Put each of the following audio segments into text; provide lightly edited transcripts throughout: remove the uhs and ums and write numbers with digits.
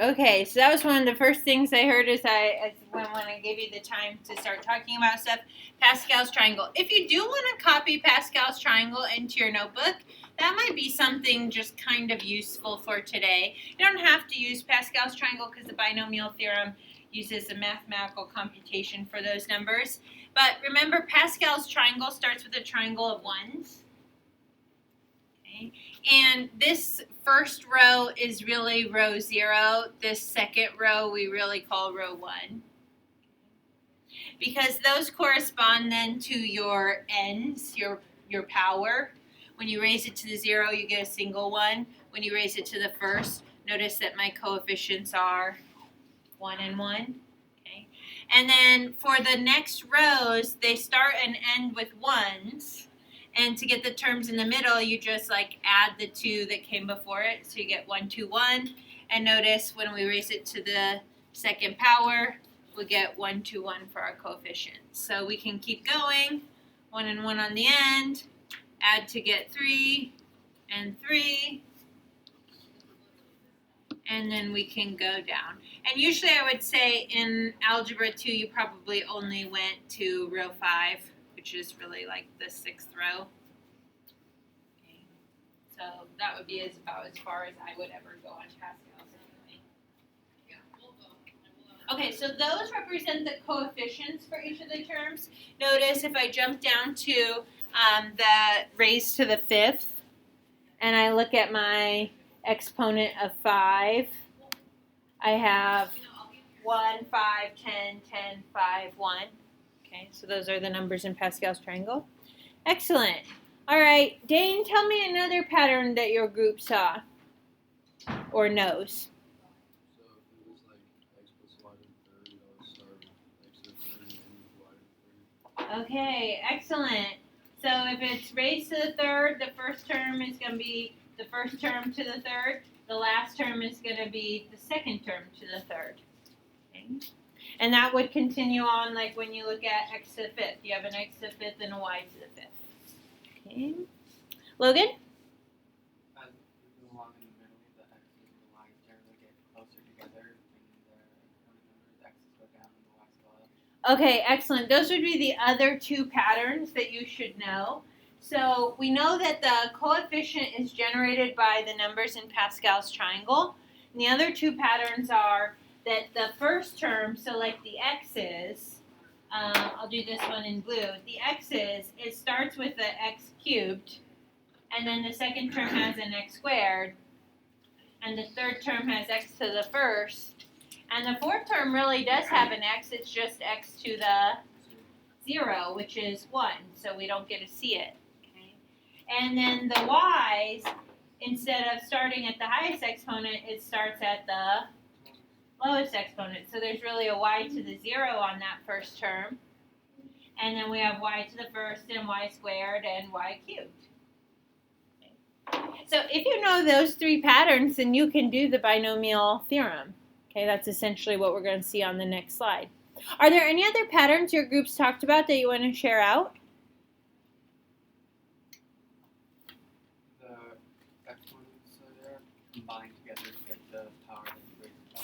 Okay, so that was one of the first things I heard when I gave you the time to start talking about stuff. Pascal's triangle. If you do want to copy Pascal's triangle into your notebook, that might be something just kind of useful for today. You don't have to use Pascal's triangle because the binomial theorem uses a mathematical computation for those numbers. But remember, Pascal's triangle starts with a triangle of ones. Okay. And this first row is really row 0. This second row we really call row 1. Because those correspond then to your ends, your power. When you raise it to the 0, you get a single one. When you raise it to the first, notice that my coefficients are 1 and 1. Okay. And then for the next rows, they start and end with ones. And to get the terms in the middle, you just add the 2 that came before it. So you get 1, 2, 1. And notice when we raise it to the second power, we get 1, 2, 1 for our coefficients. So we can keep going. 1 and 1 on the end. Add to get 3 and 3. And then we can go down. And usually I would say in Algebra 2, you probably only went to row 5. Which is really like the 6th row. Okay. So that would be about as far as I would ever go on Pascal's anyway. Okay, so those represent the coefficients for each of the terms. Notice if I jump down to the raised to the 5th, and I look at my exponent of 5, I have 1, 5, 10, 10, 5, 1. Okay, so those are the numbers in Pascal's triangle. Excellent. All right, Dane, tell me another pattern that your group saw or knows. So if it was like x plus y to the third, I would start with x to the third and end with y to the third. Okay, excellent. So if it's raised to the third, the first term is going to be the first term to the third. The last term is going to be the second term to the third. Okay. And that would continue on like when you look at x to the 5th. You have an x to the 5th and a y to the 5th. Okay. Logan? As you go along in the middle, the x and the y generally get closer together, and the x's go down and the y's go up. Okay, excellent. Those would be the other 2 patterns that you should know. So we know that the coefficient is generated by the numbers in Pascal's triangle. And the other 2 patterns are that the first term, so like the x's, I'll do this one in blue. The x's, it starts with the x cubed, and then the second term has an x squared, and the third term has x to the first, and the fourth term really does have an x. It's just x to the 0, which is 1, so we don't get to see it. Okay? And then the y's, instead of starting at the highest exponent, it starts at the lowest exponent. So there's really a y to the 0 on that first term. And then we have y to the first and y squared and y cubed. Okay. So if you know those 3 patterns, then you can do the binomial theorem. Okay, that's essentially what we're going to see on the next slide. Are there any other patterns your groups talked about that you want to share out? The exponents are combined together to get the power that you raise it by.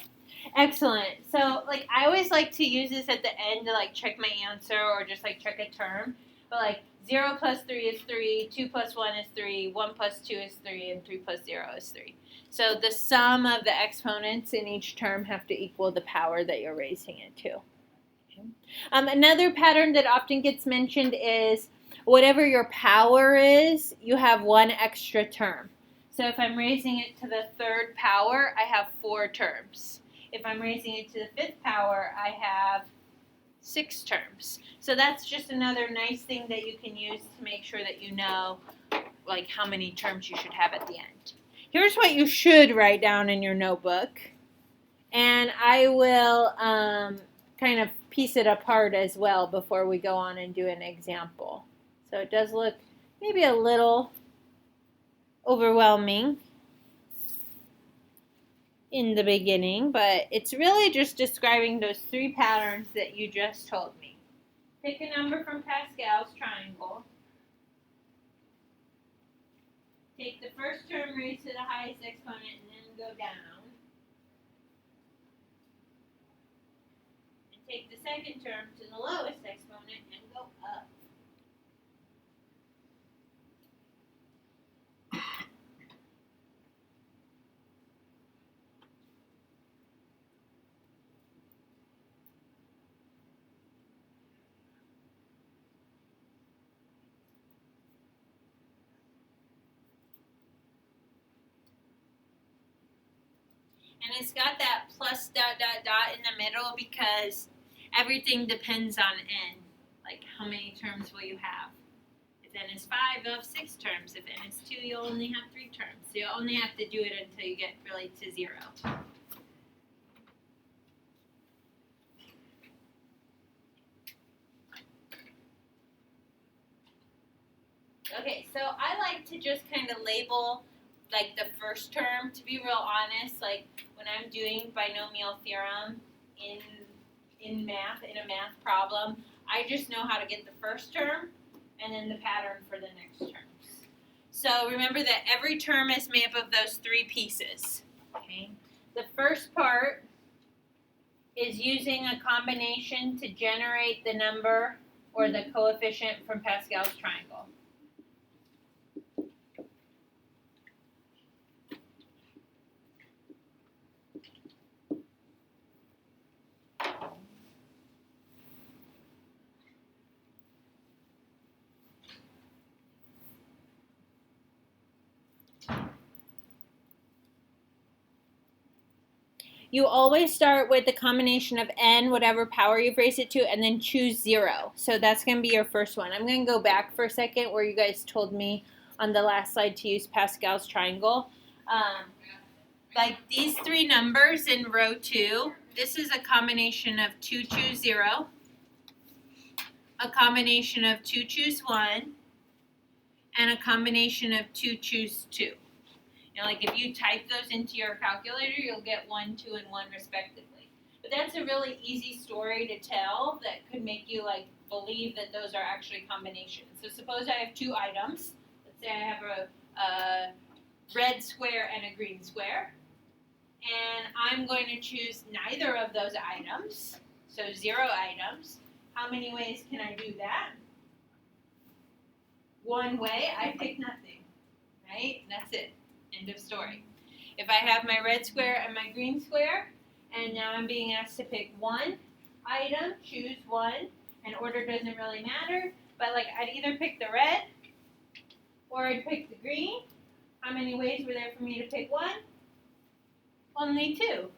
Excellent. So, I always like to use this at the end to, check my answer or just, check a term. But, 0 plus 3 is 3, 2 plus 1 is 3, 1 plus 2 is 3, and 3 plus 0 is 3. So, the sum of the exponents in each term have to equal the power that you're raising it to. Okay. Another pattern that often gets mentioned is whatever your power is, you have 1 extra term. So, if I'm raising it to the 3rd power, I have 4 terms. If I'm raising it to the 5th power, I have 6 terms. So that's just another nice thing that you can use to make sure that you know how many terms you should have at the end. Here's what you should write down in your notebook. And I will kind of piece it apart as well before we go on and do an example. So it does look maybe a little overwhelming in the beginning, but it's really just describing those 3 patterns that you just told me. Pick a number from Pascal's triangle. Take the first term raised to the highest exponent and then go down. second term to the lowest exponent and go up. And it's got that plus dot dot dot in the middle because everything depends on n. Like how many terms will you have? If n is 5, you'll have 6 terms. If n is 2, you'll only have 3 terms. So you only have to do it until you get really to 0. Okay, so I like to just kind of label like the first term. To be real honest, like when I'm doing binomial theorem in math, in a math problem, I just know how to get the first term and then the pattern for the next terms. So remember that every term is made up of those 3 pieces. Okay. The first part is using a combination to generate the number or the coefficient from Pascal's triangle. You always start with the combination of n, whatever power you've raised it to, and then choose 0. So that's going to be your first one. I'm going to go back for a second where you guys told me on the last slide to use Pascal's triangle. Like these 3 numbers in row 2, this is a combination of 2 choose 0, a combination of 2 choose 1, and a combination of 2 choose 2. You know, like if you type those into your calculator, you'll get 1, 2, and 1 respectively. But that's a really easy story to tell that could make you like believe that those are actually combinations. So suppose I have 2 items. Let's say I have a red square and a green square. And I'm going to choose neither of those items. So 0 items. How many ways can I do that? One way, I pick nothing. Right? That's it. End of story. If I have my red square and my green square, and now I'm being asked to pick one item, choose one, and order doesn't really matter, but like I'd either pick the red or I'd pick the green. How many ways were there for me to pick one? Only 2.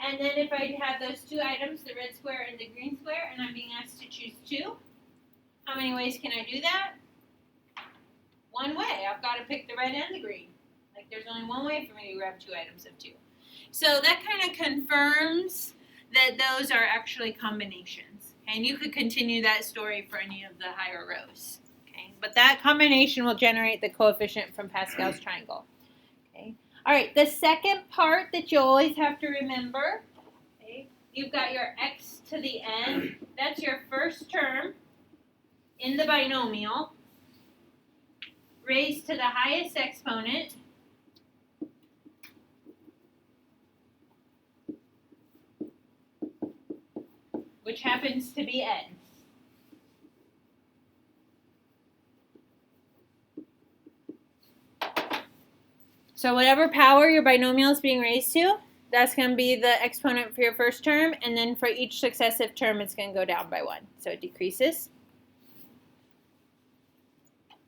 And then if I have those 2 items, the red square and the green square, and I'm being asked to choose 2, how many ways can I do that? One way. I've got to pick the red and the green. Like there's only one way for me to grab 2 items of 2. So that kind of confirms that those are actually combinations. Okay? And you could continue that story for any of the higher rows. Okay? But that combination will generate the coefficient from Pascal's triangle. Okay? All right, the second part that you always have to remember, okay, you've got your x to the n. That's your first term in the binomial, raised to the highest exponent, which happens to be n. So whatever power your binomial is being raised to, that's going to be the exponent for your first term, and then for each successive term, it's going to go down by 1. So it decreases.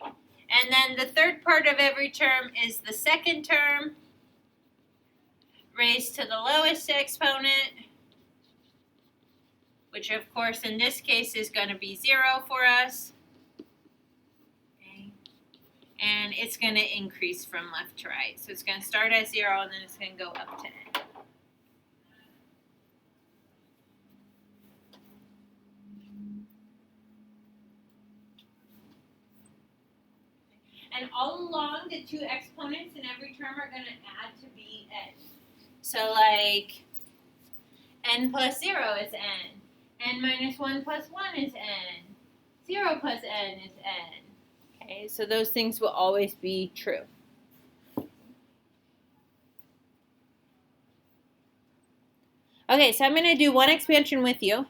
And then the third part of every term is the second term raised to the lowest exponent, which of course in this case is going to be 0 for us. Okay. And it's going to increase from left to right. So it's going to start at 0 and then it's going to go up to n. And all along, the 2 exponents in every term are going to add to be n. So like n plus 0 is n. N minus 1 plus 1 is n. 0 plus n is n. Okay, so those things will always be true. Okay, so I'm going to do one expansion with you.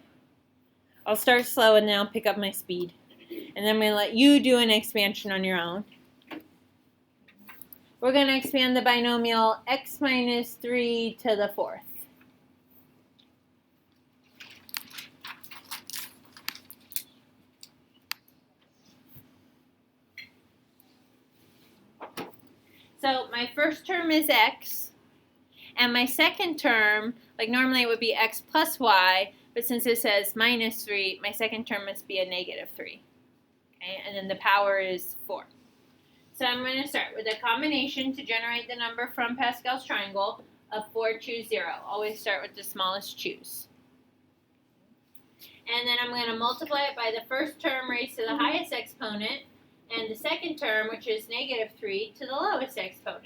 I'll start slow and then I'll pick up my speed. And then I'm going to let you do an expansion on your own. We're going to expand the binomial x minus 3 to the 4th. So my first term is x, and my second term, like normally it would be x plus y, but since it says minus 3, my second term must be a negative 3. Okay, and then the power is 4. So I'm going to start with a combination to generate the number from Pascal's triangle of 4, choose 0. Always start with the smallest choose. And then I'm going to multiply it by the first term raised to the highest exponent, and the second term, which is negative 3, to the lowest exponent.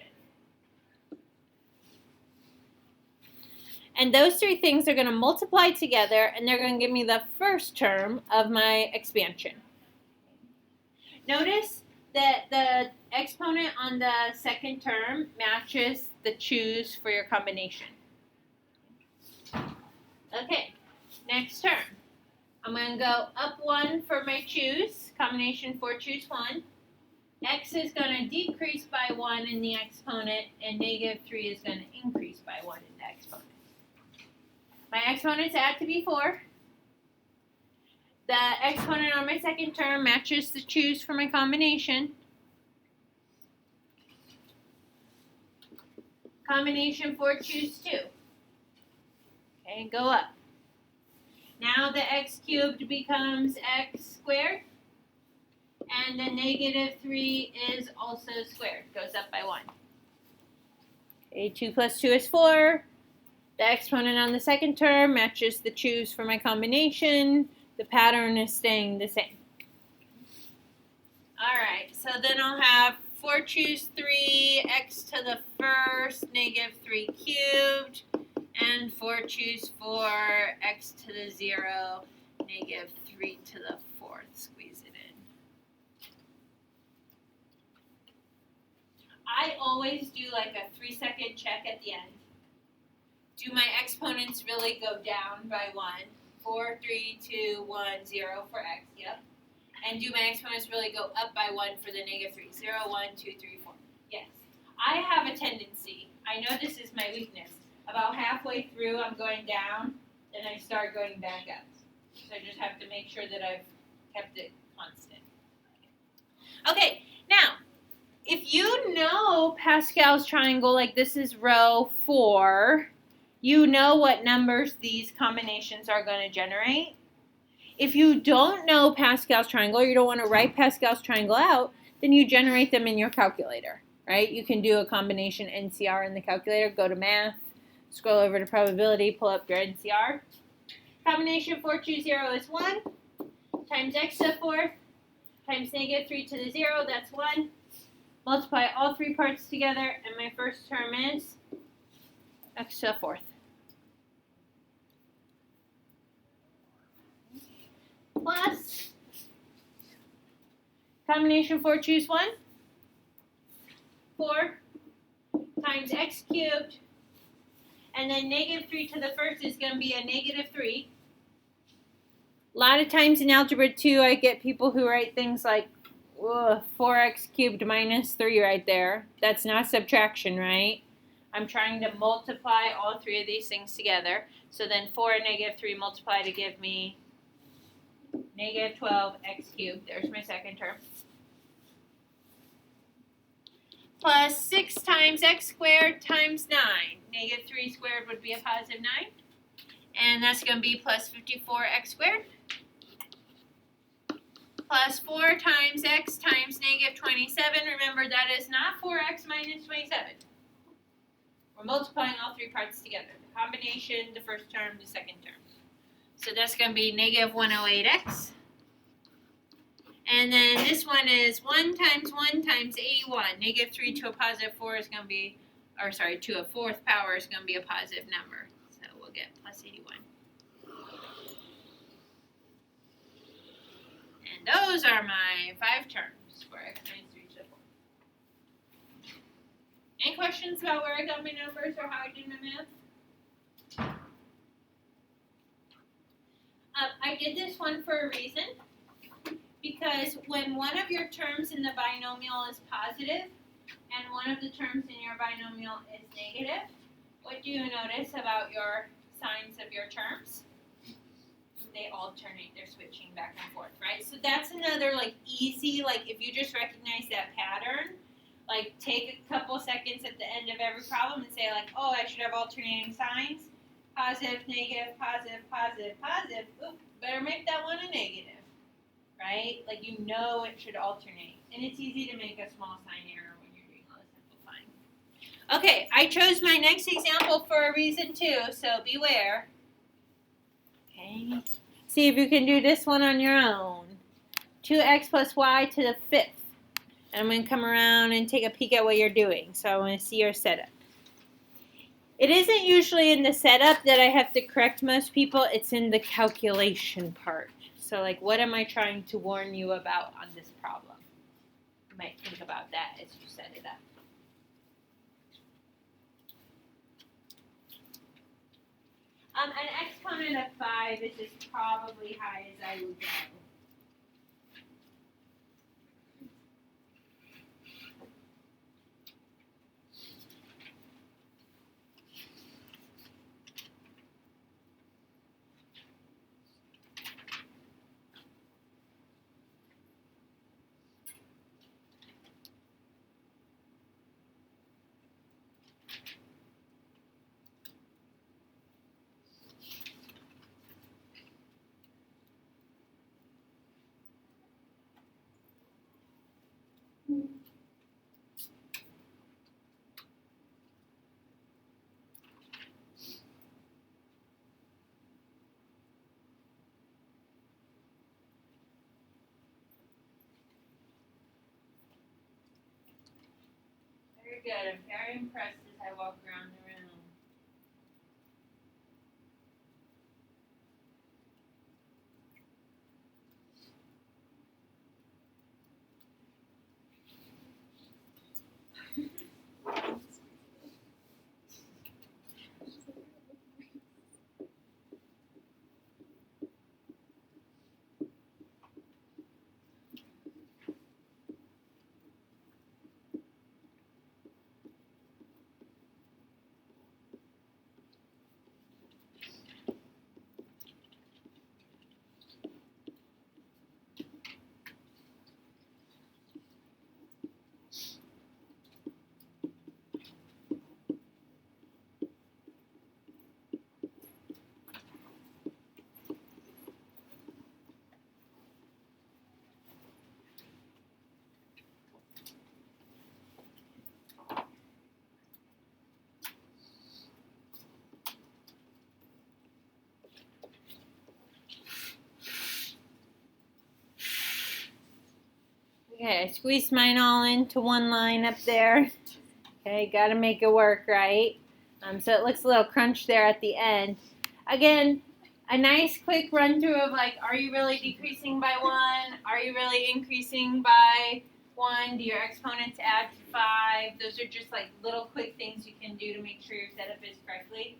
And those three things are going to multiply together, and they're going to give me the first term of my expansion. Notice that the exponent on the second term matches the choose for your combination. Okay, next term. I'm going to go up 1 for my choose, combination 4, choose 1. X is going to decrease by 1 in the exponent, and negative 3 is going to increase by 1 in the exponent. My exponents add to be 4. The exponent on my second term matches the choose for my combination. Combination 4, choose 2. Okay, go up. Now the x cubed becomes x squared, and the negative 3 is also squared, goes up by 1. Okay, 2 plus 2 is 4. The exponent on the second term matches the choose for my combination. The pattern is staying the same. Alright, so then I'll have 4 choose 3, x to the first, negative 3 cubed, and 4 choose 4, x to the 0, negative 3 to the 4th. Squeeze it in. I always do like a 3-second check at the end. Do my exponents really go down by 1? 4, 3, 2, 1, 0 for x, yep. And do my exponents really go up by 1 for the negative 3? 0, 1, 2, 3, 4. Yes. I have a tendency, I know this is my weakness, about halfway through I'm going down, and I start going back up. So I just have to make sure that I've kept it constant. Okay, now, if you know Pascal's triangle, like this is row 4, you know what numbers these combinations are going to generate. If you don't know Pascal's triangle, or you don't want to write Pascal's triangle out, then you generate them in your calculator, right? You can do a combination NCR in the calculator, go to math, scroll over to probability, pull up your NCR. Combination 4 choose 0 is 1, times x to the 4th, times negative 3 to the 0, that's 1. Multiply all three parts together, and my first term is x to the 4th. Plus, combination 4 choose 1, 4 times x cubed, and then negative 3 to the first is going to be a negative 3. A lot of times in Algebra 2, I get people who write things like 4x cubed minus 3 right there. That's not subtraction, right? I'm trying to multiply all three of these things together. So then 4 and negative 3 multiply to give me negative 12x cubed. There's my second term. Plus 6 times x squared times 9. Negative 3 squared would be a positive 9. And that's going to be plus 54x squared. Plus 4 times x times negative 27. Remember, that is not 4x minus 27. We're multiplying all three parts together. The combination, the first term, the second term. So that's going to be negative 108x. And then this one is 1 times 81. Negative 3 to a positive 4 is going to be, or sorry, to a 4th power is going to be a positive number. So we'll get plus 81. And those are my 5 terms for x minus 3 to the 4th. Any questions about where I got my numbers or how I did my math? did this one for a reason. Because when one of your terms in the binomial is positive and one of the terms in your binomial is negative, what do you notice about your signs of your terms? They alternate, they're switching back and forth, right? So that's another like easy, like if you just recognize that pattern, like take a couple seconds at the end of every problem and say like, oh, I should have alternating signs. Positive, negative, positive, positive, positive. Oop, better make that one a negative, right? Like you know it should alternate. And it's easy to make a small sign error when you're doing all the simplifying. Okay, I chose my next example for a reason too, so beware. Okay, see if you can do this one on your own. 2x plus y to the 5th. And I'm going to come around and take a peek at what you're doing. So I want to see your setup. It isn't usually in the setup that I have to correct most people. It's in the calculation part. So like, what am I trying to warn you about on this problem? You might think about that as you set it up. An exponent of 5 is just probably high as I would go. Very good. I'm very impressed as I walk around the room. Okay, I squeezed mine all into one line up there. Okay, got to make it work, right? So it looks a little crunched there at the end. Again, a nice quick run through of like, are you really decreasing by 1? Are you really increasing by 1? Do your exponents add to 5? Those are just like little quick things you can do to make sure your setup is correctly.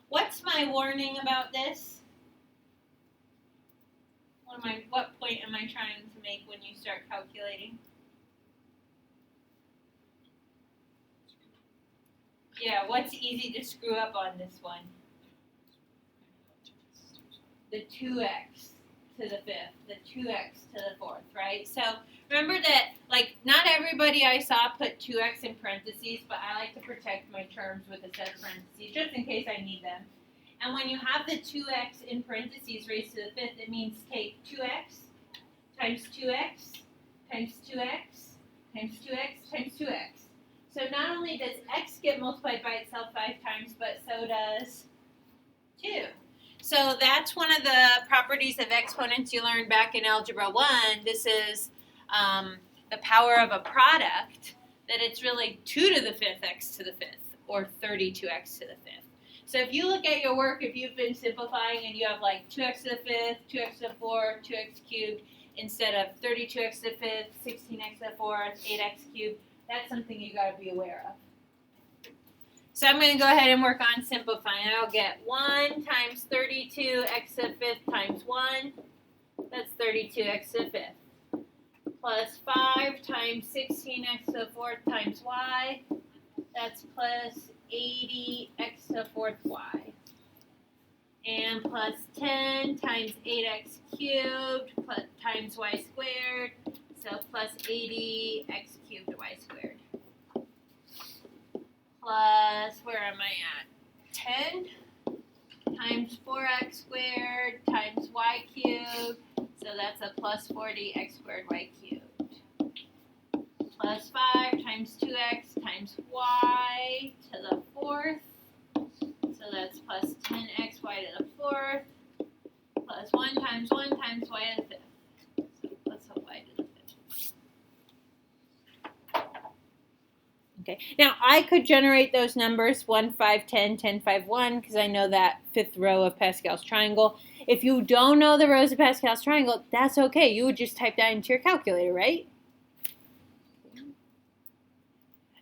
What's my warning about this? What point am I trying to make when you start calculating? Yeah, what's easy to screw up on this one? The 2x to the 5th, the 2x to the 4th, right? So remember that, like, not everybody I saw put 2x in parentheses, but I like to protect my terms with a set of parentheses just in case I need them. And when you have the 2x in parentheses raised to the 5th, it means take 2x times 2x times 2x times 2x times 2x. So not only does x get multiplied by itself 5 times, but so does 2. So that's one of the properties of exponents you learned back in Algebra 1. This is the power of a product, that it's really 2 to the 5th x to the 5th, or 32x to the 5th. So if you look at your work, if you've been simplifying and you have like 2x to the 5th, 2x to the 4th, 2x cubed, instead of 32x to the 5th, 16x to the 4th, 8x cubed, that's something you got to be aware of. So I'm going to go ahead and work on simplifying. I'll get 1 times 32x to the 5th times 1. That's 32x to the 5th. Plus 5 times 16x to the 4th times y. That's plus 80x to the 4th y. And plus 10 times 8x cubed plus, times y squared. So plus 80x cubed y squared. Plus, where am I at? 10 times 4x squared times y cubed. So that's a plus 40x squared y cubed. Plus 5 times 2x times y to the 4th. So that's plus 10x y to the 4th. Plus 1 times y to the 5th. So plus y to the 5th. Okay. Now I could generate those numbers 1, 5, 10, 10, 5, 1 because I know that 5th row of Pascal's triangle. If you don't know the rows of Pascal's triangle, that's okay. You would just type that into your calculator, right?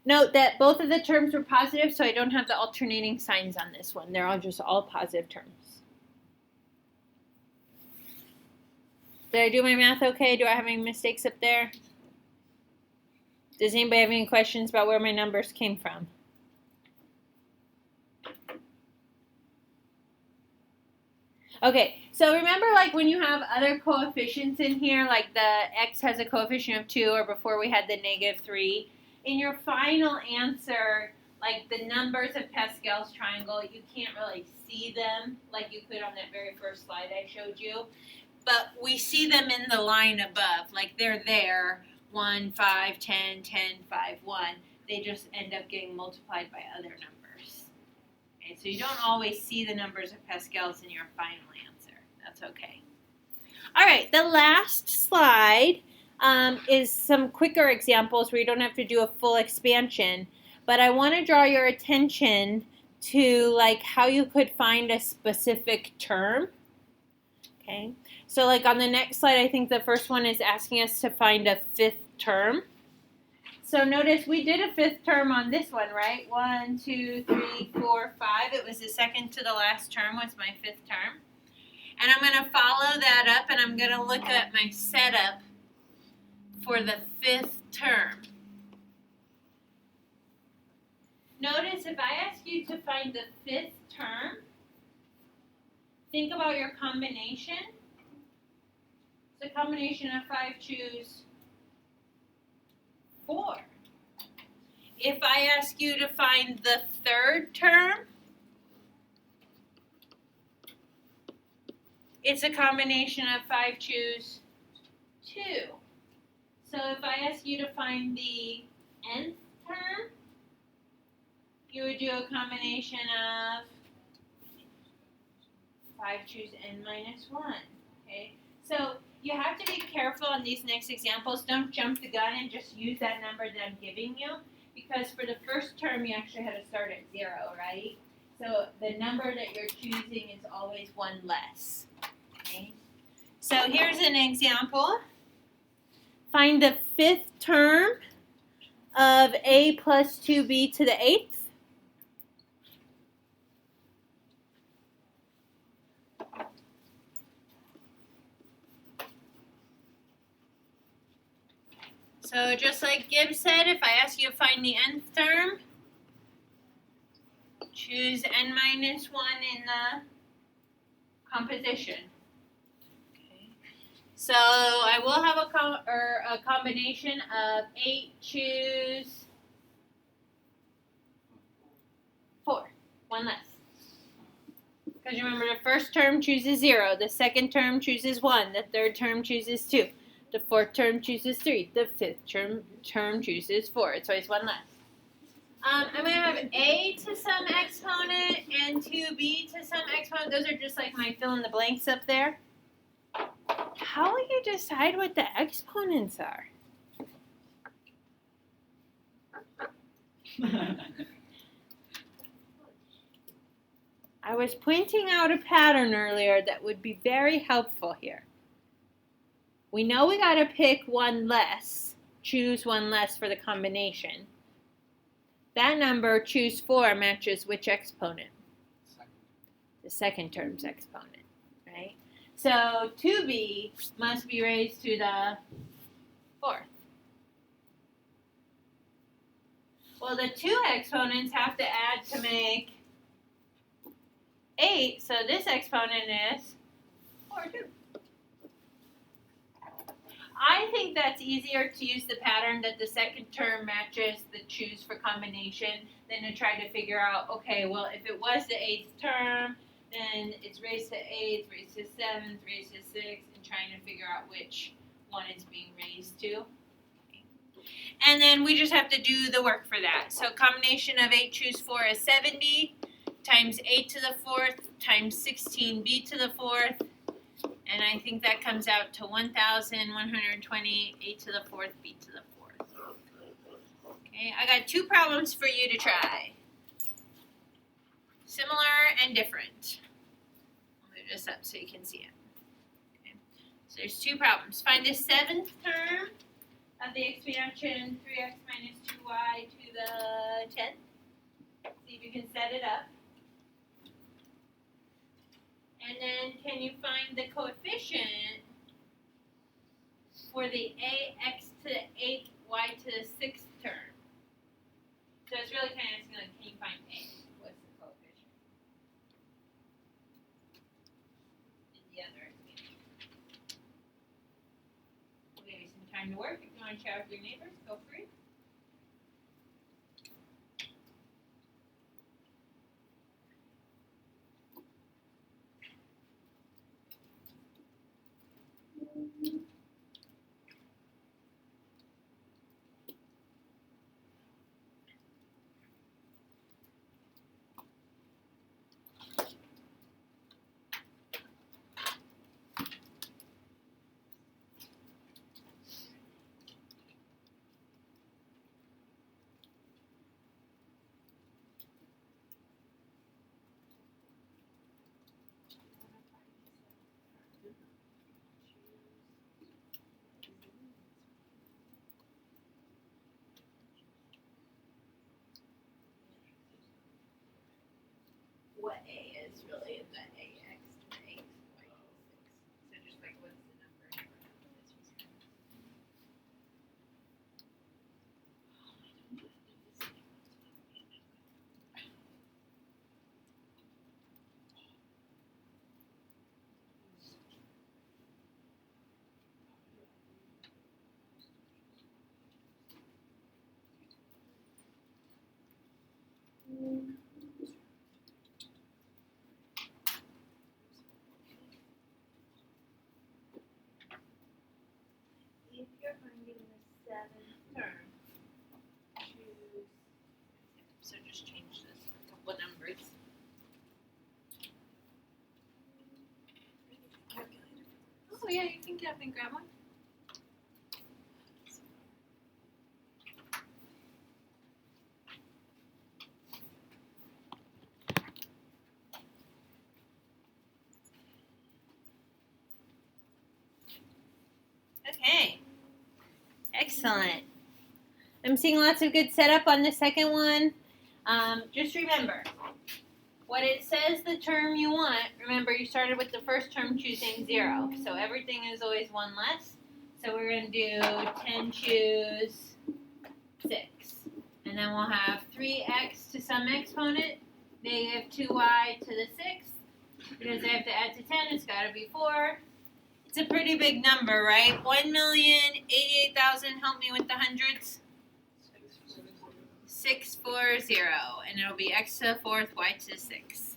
Note that both of the terms were positive, so I don't have the alternating signs on this one. They're all just all positive terms. Did I do my math okay? Do I have any mistakes up there? Does anybody have any questions about where my numbers came from? Okay, so remember like when you have other coefficients in here, like the x has a coefficient of 2, or before we had the -3, in your final answer, like the numbers of Pascal's triangle, you can't really see them like you could on that very first slide I showed you. But we see them in the line above, like they're there, 1, 5, 10, 10, 5, 1. They just end up getting multiplied by other numbers. Okay, so you don't always see the numbers of Pascal's in your final answer. That's okay. All right, the last slide is some quicker examples where you don't have to do a full expansion. But I want to draw your attention to like how you could find a specific term. Okay, so like on the next slide, I think the first one is asking us to find a 5th term. So notice we did a 5th term on this one, right? 1, 2, 3, 4, 5. It was the second to the last term was my 5th term. And I'm going to follow that up and I'm going to look at my setup for the 5th term. Notice if I ask you to find the 5th term, think about your combination. It's a combination of 5, choose 4. If I ask you to find the 3rd term, it's a combination of 5, choose 2. So if I ask you to find the nth term, you would do a combination of 5, choose n minus 1. Okay, so you have to be careful on these next examples. Don't jump the gun and just use that number that I'm giving you, because for the first term you actually had to start at 0, right? So the number that you're choosing is always 1 less. Okay, so here's an example. Find the 5th term of a plus 2b to the 8th. So just like Gibbs said, if I ask you to find the nth term, choose n minus 1 in the composition. Okay. So I will have a combination of 8, choose 4, 1 less. Because remember, the first term chooses 0, the second term chooses 1, the third term chooses 2. The 4th term chooses 3. The 5th term chooses 4. It's always 1 less. I'm going to have a to some exponent and 2b to some exponent. Those are just like my fill in the blanks up there. How will you decide what the exponents are? I was pointing out a pattern earlier that would be very helpful here. We know we got to pick 1 less, choose 1 less for the combination. that number, choose 4, matches which exponent? Second. The second term's exponent, right? So 2b must be raised to the 4th. Well, the 2 exponents have to add to make 8, so this exponent is 4 too. I think that's easier to use the pattern that the second term matches the choose for combination than to try to figure out, okay, well, if it was the 8th term, then it's raised to 8th, raised to 7th, raised to 6th, and trying to figure out which one it's being raised to. And then we just have to do the work for that. So combination of 8 choose 4 is 70 times 8 to the 4th times 16b to the 4th. And I think that comes out to 1,120, 8 to the 4th, b to the 4th. Okay, I got 2 problems for you to try. Similar and different. I'll move this up so you can see it. Okay. So there's 2 problems. Find the 7th term of the expansion 3x minus 2y to the 10th. See if you can set it up. And then can you find the coefficient for the ax to the 8th, y to the 6th term? So it's really kind of asking, like, can you find a? What's the coefficient? In the other example. We'll give you some time to work. If you want to chat with your neighbors, go free. What a is really is that ax to the 8th, y to the 6th. So just like what's the number in front of this was kind of. If you're finding the 7th term, choose. So just change this a couple of numbers. Oh yeah, you can get up and grab one. Okay. Excellent. I'm seeing lots of good setup on the second one. Just remember, what it says the term you want, remember you started with the first term choosing 0. So everything is always 1 less. So we're going to do 10 choose 6. And then we'll have 3x to some exponent, negative 2y to the 6th. Because I have to add to 10, it's got to be 4. It's a pretty big number, right? 1,088,000. Help me with the hundreds. 640, and it'll be x to the 4th, y to the 6th.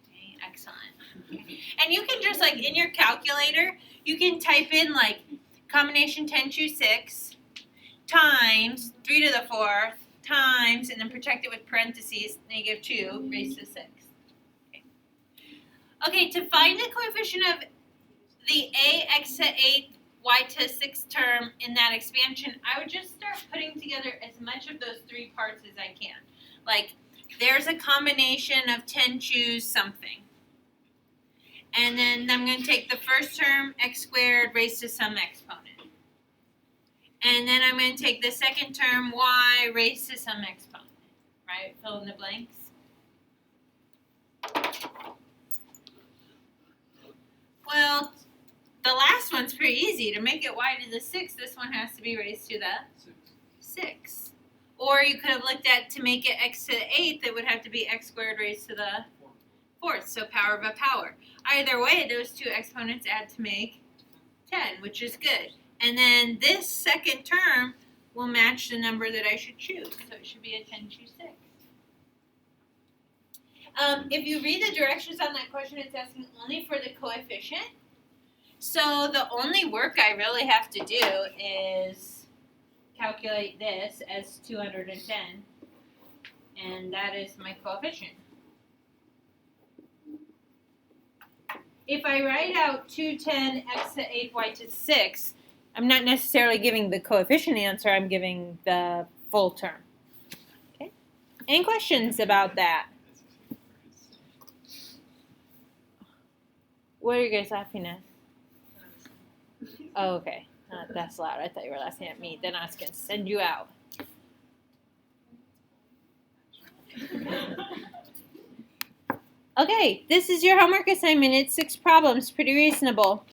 Okay, excellent. Okay. And you can just, like, in your calculator, you can type in, like, combination 10 choose 6 times 3 to the 4th times, and then protect it with parentheses, negative 2 raised to 6. Okay, to find the coefficient of the ax to 8th, y to 6th term in that expansion, I would just start putting together as much of those 3 parts as I can. Like, there's a combination of 10 choose something. And then I'm going to take the first term, x squared raised to some exponent. And then I'm going to take the second term, y raised to some exponent. right? Fill in the blanks. Well, the last one's pretty easy. To make it y to the 6th, this one has to be raised to the 6. Or you could have looked at, to make it x to the 8th, it would have to be x squared raised to the 4th, so power of a power. Either way, those two exponents add to make 10, which is good. And then this second term will match the number that I should choose, so it should be a 10 choose 6. If you read the directions on that question, it's asking only for the coefficient. So the only work I really have to do is calculate this as 210, and that is my coefficient. If I write out 210 x to the 8th y to 6, I'm not necessarily giving the coefficient answer, I'm giving the full term. Okay? Any questions about that? What are you guys laughing at? Oh, okay. That's loud. I thought you were laughing at me. Then I was going to send you out. Okay, this is your homework assignment. It's 6 problems. Pretty reasonable.